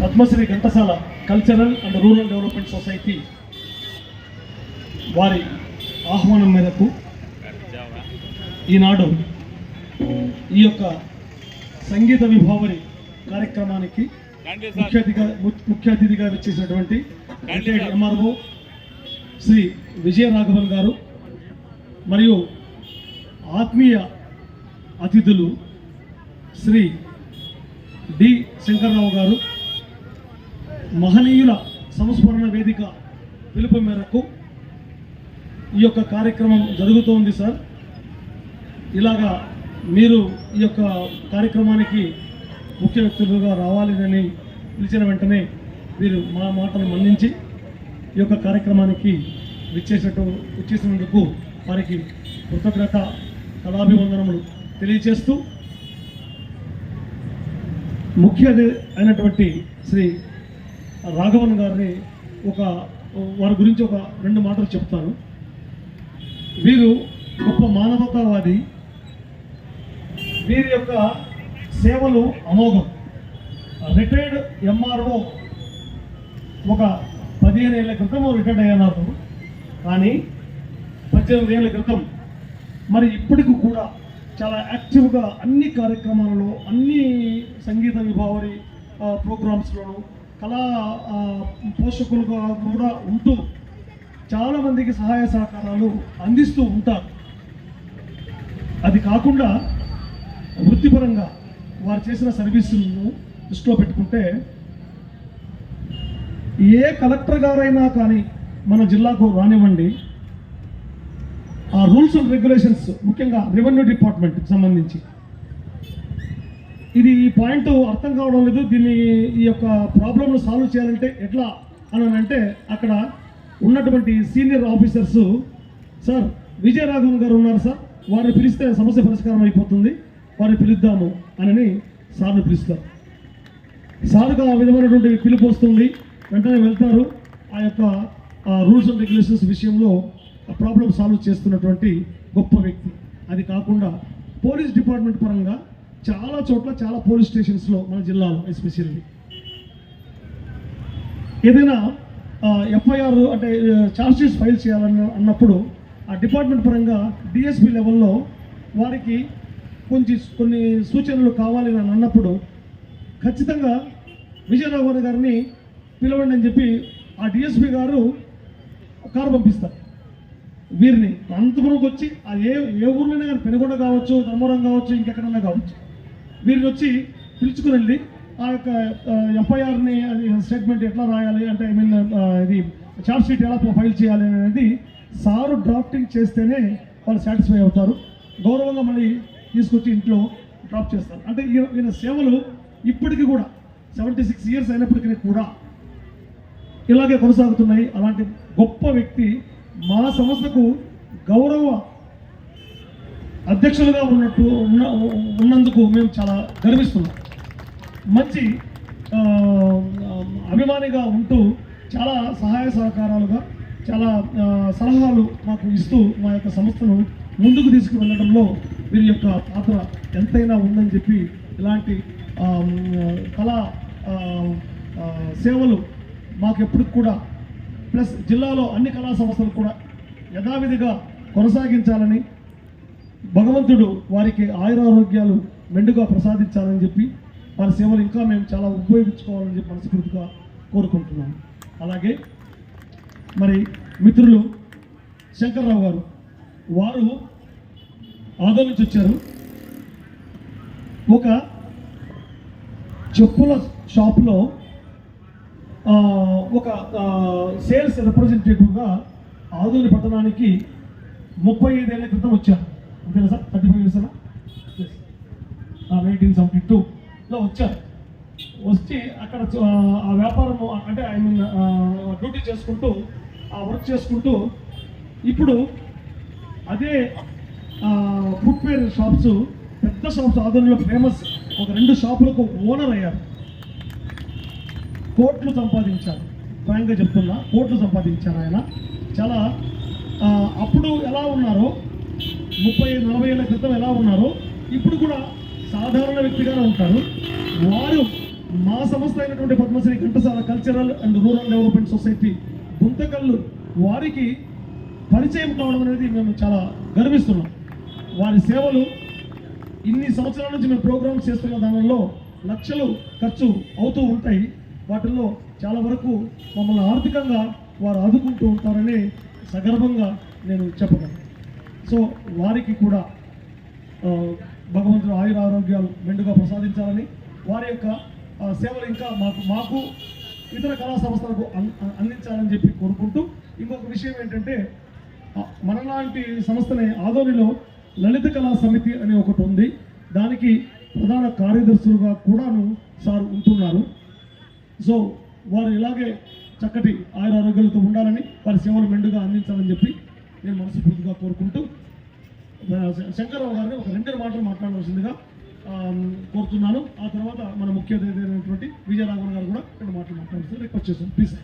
Padmashri Ghantasala cultural and rural development society వారి ఆహ్వానం మేరకు ఈనాడు ఈ యొక్క సంగీత విభావరి కార్యక్రమానికి ముఖ్య అతిథిగా వచ్చేసినటువంటి రిటైర్డ్ ఎంఆర్ఓ శ్రీ విజయరాఘవన్ గారు మరియు ఆత్మీయ అతిథులు శ్రీ డి శంకర్రావు గారు, మహనీయుల సంస్మరణ వేదిక పిలుపు మేరకు ఈ యొక్క కార్యక్రమం జరుగుతోంది సార్. ఇలాగా మీరు ఈ యొక్క కార్యక్రమానికి ముఖ్య వ్యక్తులుగా రావాలని పిలిచిన వెంటనే మీరు మా మాటను మన్నించి ఈ యొక్క కార్యక్రమానికి విచ్చేసినందుకు వారికి కృతజ్ఞత కళాభివందనములు తెలియజేస్తూ, ముఖ్య అయినటువంటి శ్రీ రాఘవన్ గారిని వారి గురించి ఒక 2 మాటలు చెప్తాను. వీరు గొప్ప మానవతావాది. వీరి యొక్క సేవలు అమోఘం. రిటైర్డ్ ఎంఆర్ఓ ఒక 15 ఏళ్ల క్రితం రిటైర్డ్ అయ్యారు, కానీ 18 ఏళ్ల క్రితం మరి ఇప్పటికి కూడా చాలా యాక్టివ్గా అన్ని కార్యక్రమాలలో, అన్ని సంగీత విభావరి ప్రోగ్రామ్స్లోనూ కళా పోషకులుగా కూడా ఉంటూ చాలామందికి సహాయ సహకారాలు అందిస్తూ ఉంటారు. అది కాకుండా వృత్తిపరంగా వారు చేసిన సర్వీసులను దృష్టిలో పెట్టుకుంటే ఏ కలెక్టర్ గారైనా కానీ మన జిల్లాకు రానివ్వండి, ఆ రూల్స్ అండ్ రెగ్యులేషన్స్, ముఖ్యంగా రెవెన్యూ డిపార్ట్మెంట్కి సంబంధించి ఇది ఈ పాయింట్ అర్థం కావడం లేదు. ఈ యొక్క ప్రాబ్లమ్ను సాల్వ్ చేయాలంటే ఎట్లా అని అంటే అక్కడ ఉన్నటువంటి సీనియర్ ఆఫీసర్స్, సార్ విజయరాఘవన్ గారు ఉన్నారు సార్, వారిని పిలిస్తే సమస్య పరిష్కారం అయిపోతుంది, వారిని పిలుద్దాము అని సార్ని పిలుస్తారు. సార్కు ఆ విధమైనటువంటి పిలుపు వస్తుంది, వెంటనే వెళ్తారు. ఆ యొక్క రూల్స్ అండ్ రెగ్యులేషన్స్ విషయంలో ప్రాబ్లం సాల్వ్ చేస్తున్నటువంటి గొప్ప వ్యక్తి. అది కాకుండా పోలీస్ డిపార్ట్మెంట్ పరంగా చాలా చోట్ల, చాలా పోలీస్ స్టేషన్స్లో మన జిల్లాలో ఎస్పెషల్లీ ఏదైనా ఎఫ్ఐఆర్ అంటే ఛార్జ్ షీట్స్ ఫైల్ అన్నప్పుడు ఆ డిపార్ట్మెంట్ పరంగా డిఎస్పీ లెవెల్లో వారికి కొన్ని సూచనలు కావాలి అని అన్నప్పుడు ఖచ్చితంగా విజయరాఘవన్ గారిని పిలవండి అని చెప్పి ఆ డిఎస్పీ గారు కారు పంపిస్తారు. వీరిని అనంతపురంకి వచ్చి అది ఏ ఊర్లోనే కానీ, పెనుగొండ కావచ్చు, ధర్మవరం కావచ్చు, ఇంకెక్కడన్నా కావచ్చు, వీరిని వచ్చి పిలుచుకుని వెళ్ళి ఆ యొక్క ఎఫ్ఐఆర్ని స్టేట్మెంట్ ఎట్లా రాయాలి అంటే ఇది ఛార్జ్ షీట్ ఎలా ఫైల్ చేయాలి అనేది సారు డ్రాఫ్టింగ్ చేస్తేనే వాళ్ళు సాటిస్ఫై అవుతారు. గౌరవంగా మళ్ళీ తీసుకొచ్చి ఇంట్లో డ్రాప్ చేస్తారు. అంటే ఈయన సేవలు ఇప్పటికీ కూడా 76 years అయినప్పటికీ కూడా ఇలాగే కొనసాగుతున్నాయి. అలాంటి గొప్ప వ్యక్తి మా సంస్థకు గౌరవ అధ్యక్షులుగా ఉన్నందుకు మేము చాలా గర్విస్తున్నాం. మంచి అభిమానిగా ఉంటూ చాలా సహాయ సహకారాలుగా, చాలా సలహాలు మాకు ఇస్తూ మా యొక్క సంస్థను ముందుకు తీసుకువెళ్ళడంలో వీరి యొక్క పాత్ర ఎంతైనా ఉందని చెప్పి, ఇలాంటి కళా సేవలు మాకెప్పుడు కూడా ప్లస్ జిల్లాలో అన్ని కళా సంస్థలు కూడా యథావిధిగా కొనసాగించాలని, భగవంతుడు వారికి ఆయురారోగ్యాలు మెండుగా ప్రసాదించాలని చెప్పి, వారి సేవలు ఇంకా మేము చాలా ఉపయోగించుకోవాలని చెప్పి మనస్ఫూర్తిగా కోరుకుంటున్నాము. అలాగే మరి మిత్రులు శంకర్రావు గారు, వారు ఆదోళన నుంచి వచ్చారు. ఒక చెప్పుల షాప్లో ఒక సేల్స్ రిప్రజెంటేటివ్గా ఆదోని పట్టణానికి 35 ఏళ్ల క్రితం వచ్చారు. అంతేనా సార్? 35 years 1972లో వచ్చారు. వచ్చి అక్కడ ఆ వ్యాపారం అంటే డ్యూటీ చేసుకుంటూ, ఆ వర్క్ చేసుకుంటూ, ఇప్పుడు అదే ఫుట్వేర్ షాప్స్, పెద్ద షాప్స్ ఆదోనిలో ఫేమస్, ఒక 2 షాపులకు ఓనర్ అయ్యారు. కోట్లు సంపాదించారు. ఫ్రాంక్గా చెప్తున్నా, కోట్లు సంపాదించారు ఆయన. చాలా అప్పుడు ఎలా ఉన్నారో 30-40 ఏళ్ల క్రితం ఎలా ఉన్నారో ఇప్పుడు కూడా సాధారణ వ్యక్తిగానే ఉంటారు. వారు మా సంస్థ అయినటువంటి Padmashri Ghantasala cultural and rural development society Guntakal వారికి పరిచయం కావడం అనేది మేము చాలా గర్విస్తున్నాం. వారి సేవలు ఇన్ని సంవత్సరాల నుంచి మేము ప్రోగ్రామ్స్ చేస్తున్న దానిలో లక్షలు ఖర్చు అవుతూ ఉంటాయి. వాటిల్లో చాలా వరకు మమ్మల్ని ఆర్థికంగా వారు ఆదుకుంటూ ఉంటారని సగర్వంగా నేను చెప్పగలను. సో వారికి కూడా భగవంతుడు ఆయుర ఆరోగ్యాలు మెండుగా ప్రసాదించాలని, వారి యొక్క సేవలు ఇంకా మాకు ఇతర కళా సంస్థలకు అందించాలని చెప్పి కోరుకుంటూ, ఇంకొక విషయం ఏంటంటే మనలాంటి సంస్థనే ఆదోనిలో లలిత కళా సమితి అనే ఒకటి ఉంది. దానికి ప్రధాన కార్యదర్శులుగా కూడాను సార్ ఉంటున్నారు. సో వారు ఇలాగే చక్కటి ఆయుర ఆరోగ్యాలతో ఉండాలని, వారి సేవలు మెండుగా అందించాలని చెప్పి నేను మనస్ఫూర్తిగా కోరుకుంటూ శంకర్రావు గారిని ఒక 2 మాటలు మాట్లాడవలసిందిగా కోరుతున్నాను. ఆ తర్వాత మన ముఖ్య అతిథి అయినటువంటి విజయరాఘవన్ గారు కూడా 2 మాటలు మాట్లాడాల్సింది రిక్వెస్ట్ చేస్తాను. ప్లీజ్.